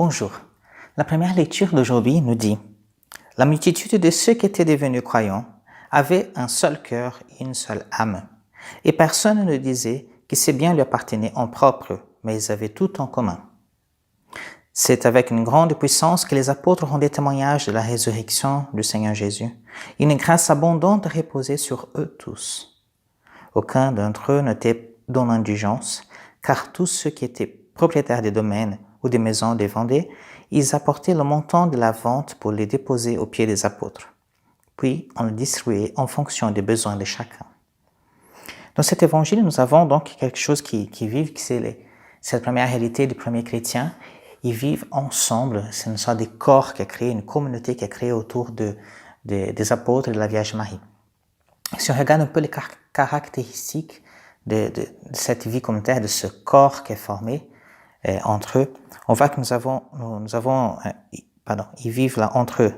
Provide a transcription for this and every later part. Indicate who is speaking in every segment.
Speaker 1: Bonjour. La première lecture d'aujourd'hui nous dit « La multitude de ceux qui étaient devenus croyants avait un seul cœur et une seule âme. Et personne ne disait que ces biens lui appartenaient en propre, mais ils avaient tout en commun. » C'est avec une grande puissance que les apôtres rendaient témoignage de la résurrection du Seigneur Jésus. Une grâce abondante reposait sur eux tous. Aucun d'entre eux n'était dans l'indigence, car tous ceux qui étaient propriétaires des domaines ou des maisons les vendaient, ils apportaient le montant de la vente pour les déposer aux pieds des apôtres. Puis on le distribuait en fonction des besoins de chacun. Dans cet évangile, nous avons donc quelque chose qui vive, c'est la première réalité des premiers chrétiens. Ils vivent ensemble, c'est une sorte de corps qui a créé, une communauté qui a créé autour des apôtres et de la Vierge Marie. Si on regarde un peu les caractéristiques de cette vie communautaire, de ce corps qui est formé entre eux, on voit que ils vivent là entre eux.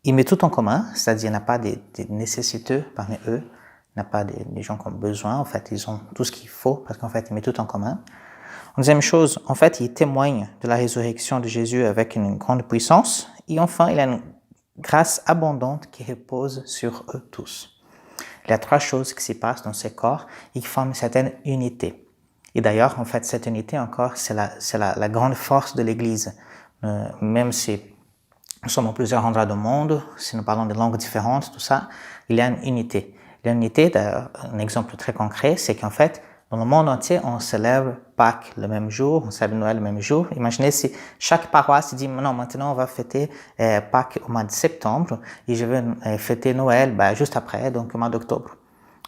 Speaker 1: Ils mettent tout en commun, c'est-à-dire il n'y a pas des nécessiteux parmi eux, il n'y a pas des gens qui ont besoin, en fait, ils ont tout ce qu'il faut parce qu'en fait, ils mettent tout en commun. Deuxième chose, en fait, ils témoignent de la résurrection de Jésus avec une grande puissance. Et enfin, il y a une grâce abondante qui repose sur eux tous. Il y a trois choses qui s'y passent dans ces corps et qui forment une certaine unité. Et d'ailleurs, en fait, cette unité encore, c'est la grande force de l'Église. Même si nous sommes en plusieurs endroits du monde, si nous parlons de langues différentes, tout ça, il y a une unité. Il y a une unité, un exemple très concret, c'est qu'en fait, dans le monde entier, on célèbre Pâques le même jour, on célèbre Noël le même jour. Imaginez si chaque paroisse dit « Non, maintenant on va fêter Pâques au mois de septembre et je veux fêter Noël juste après, donc au mois d'octobre. »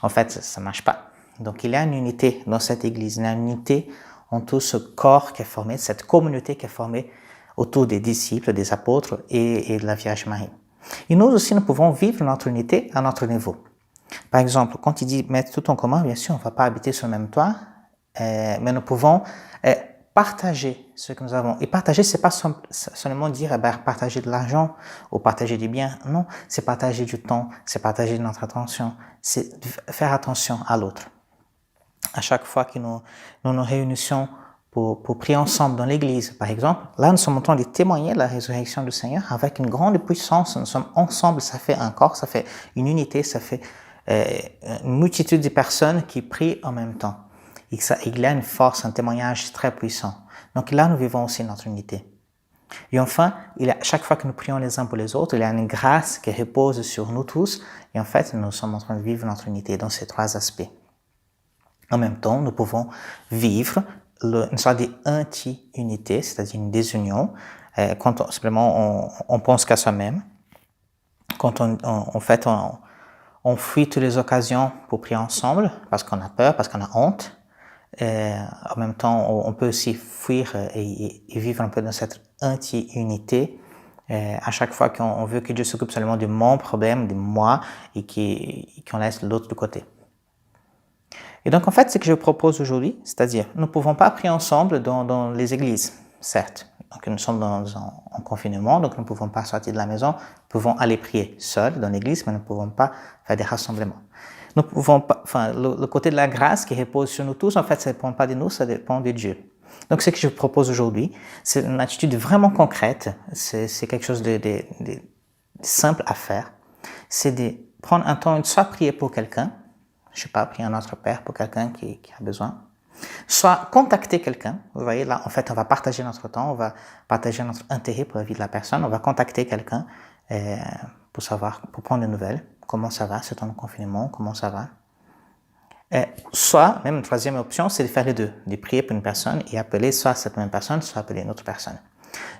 Speaker 1: En fait, ça ne marche pas. Donc il y a une unité dans cette église, il y a une unité en tout ce corps qui est formé, cette communauté qui est formée autour des disciples, des apôtres et de la Vierge Marie. Et nous aussi, nous pouvons vivre notre unité à notre niveau. Par exemple, quand il dit mettre tout en commun, bien sûr, on ne va pas habiter sur le même toit, mais nous pouvons partager ce que nous avons. Et partager, c'est pas seulement dire partager de l'argent ou partager des biens. Non, c'est partager du temps, c'est partager notre attention, c'est faire attention à l'autre. À chaque fois que nous nous réunissons pour prier ensemble dans l'église, par exemple, là, nous sommes en train de témoigner de la résurrection du Seigneur avec une grande puissance. Nous sommes ensemble, ça fait un corps, ça fait une unité, ça fait une multitude de personnes qui prient en même temps. Et il y a une force, un témoignage très puissant. Donc là, nous vivons aussi notre unité. Et enfin, chaque fois que nous prions les uns pour les autres, il y a une grâce qui repose sur nous tous. Et en fait, nous sommes en train de vivre notre unité dans ces trois aspects. En même temps, nous pouvons vivre une sorte d'anti-unité, c'est-à-dire une désunion, quand on pense qu'à soi-même, quand on fuit toutes les occasions pour prier ensemble, parce qu'on a peur, parce qu'on a honte. En même temps, on peut aussi fuir et vivre un peu dans cette anti-unité. À chaque fois qu'on veut que Dieu s'occupe seulement de mon problème, de moi, et qu'on laisse l'autre de côté. Et donc, en fait, ce que je propose aujourd'hui, c'est-à-dire, nous ne pouvons pas prier ensemble dans les églises, certes. Donc, nous sommes en confinement, donc nous ne pouvons pas sortir de la maison. Nous pouvons aller prier seuls dans l'église, mais nous ne pouvons pas faire des rassemblements. Nous pouvons pas, le côté de la grâce qui repose sur nous tous, en fait, ça ne dépend pas de nous, ça dépend de Dieu. Donc, ce que je propose aujourd'hui, c'est une attitude vraiment concrète. C'est quelque chose de simple à faire. C'est de prendre un temps, soit prier pour quelqu'un, je ne sais pas, prier à notre Père pour quelqu'un qui a besoin. Soit contacter quelqu'un. Vous voyez, là, en fait, on va partager notre temps, on va partager notre intérêt pour la vie de la personne, on va contacter quelqu'un pour prendre des nouvelles. Comment ça va, c'est ton confinement, comment ça va. Soit, même une troisième option, c'est de faire les deux, de prier pour une personne et appeler soit cette même personne, soit appeler une autre personne.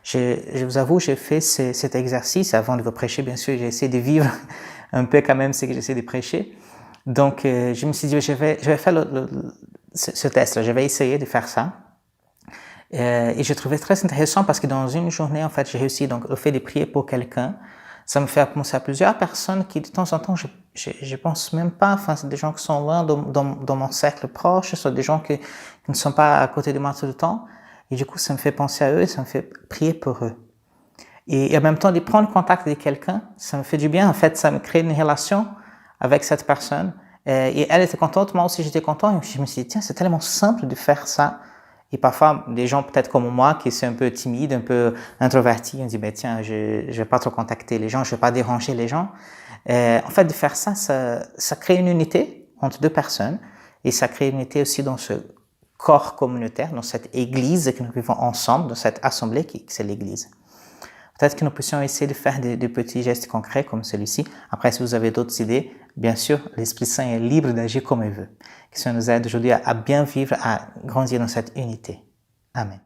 Speaker 1: Je vous avoue, j'ai fait cet exercice avant de vous prêcher, bien sûr, j'ai essayé de vivre un peu quand même ce que j'essaie de prêcher. Donc, je me suis dit, je vais faire ce test-là, je vais essayer de faire ça. Et je trouvais très intéressant parce que dans une journée, en fait, j'ai réussi, donc, le fait de prier pour quelqu'un, ça me fait penser à plusieurs personnes qui, de temps en temps, je pense même pas, c'est des gens qui sont loin dans mon cercle proche, ce sont des gens qui ne sont pas à côté de moi tout le temps. Et du coup, ça me fait penser à eux et ça me fait prier pour eux. Et en même temps, de prendre contact avec quelqu'un, ça me fait du bien. En fait, ça me crée une relation avec cette personne. Et elle était contente, moi aussi j'étais content. Et je me suis dit, tiens, c'est tellement simple de faire ça. Et parfois, des gens peut-être comme moi, qui sont un peu timides, un peu introvertis, on dit, ben tiens, je vais pas trop contacter les gens, je vais pas déranger les gens. En fait, de faire ça, ça crée une unité entre deux personnes et ça crée une unité aussi dans ce corps communautaire, dans cette église que nous vivons ensemble, dans cette assemblée qui c'est l'église. Peut-être que nous puissions essayer de faire des petits gestes concrets comme celui-ci. Après, si vous avez d'autres idées, bien sûr, l'Esprit Saint est libre d'agir comme il veut. Que ça nous aide aujourd'hui à bien vivre, à grandir dans cette unité. Amen.